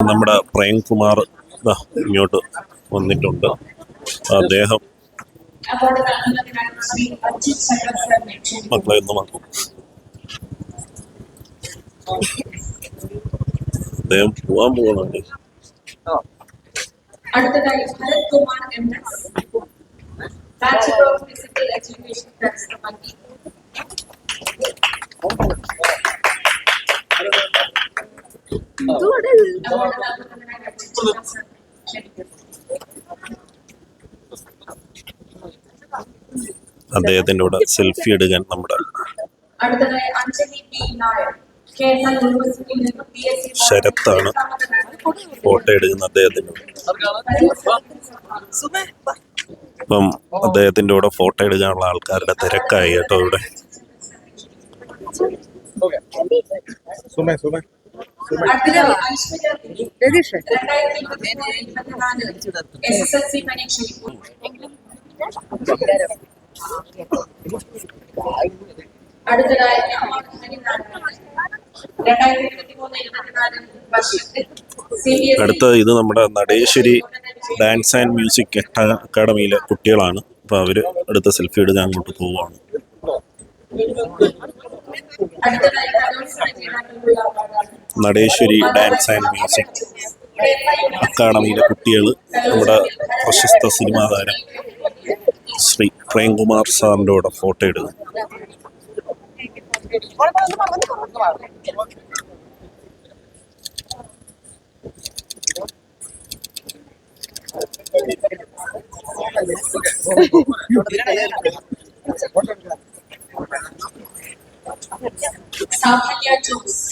നമ്മുടെ പ്രേംകുമാർ ഇങ്ങോട്ട് വന്നിട്ടുണ്ട്. അദ്ദേഹം മക്കളെ ഒന്ന് വന്നു. അദ്ദേഹം പോവാൻ പോകുന്നുണ്ട്. അടുത്തതായി Bharath Kumar MS, bachelor of physical education കരസ്ഥമാക്കി. അദ്ദേഹത്തിന്റെ കൂടെ സെൽഫി എടുക്കാൻ നമ്മുടെ അടുത്തതായി അഞ്ജലി പി നായർ, കേരള യൂണിവേഴ്സിറ്റിയിൽ നിന്ന് PSC ശരത്താണ് ഫോട്ടോ എടുക്കുന്ന അദ്ദേഹത്തിന്റെ. അപ്പം അദ്ദേഹത്തിന്റെ കൂടെ ഫോട്ടോ എടുക്കാനുള്ള ആൾക്കാരുടെ തിരക്കായി കേട്ടോ ഇവിടെ. SSLC പരീക്ഷയിൽ അടുത്തതായി അടുത്ത ഇത് നമ്മുടെ നടേശ്വരി ഡാൻസ് ആൻഡ് മ്യൂസിക് അക്കാഡമിയിലെ കുട്ടികളാണ്. അപ്പൊ അവര് അടുത്ത സെൽഫി എടുക്കാൻ അങ്ങോട്ട് പോവാണ്. നടേശ്വരി ഡാൻസ് ആൻഡ് മ്യൂസിക് അക്കാഡമിയിലെ കുട്ടികൾ നമ്മുടെ പ്രശസ്ത സിനിമാ താരം ശ്രീ പ്രേംകുമാർ സാറിൻ്റെ കൂടെ ഫോട്ടോ എടുക്കും. സാഫല്യ ജോസ്,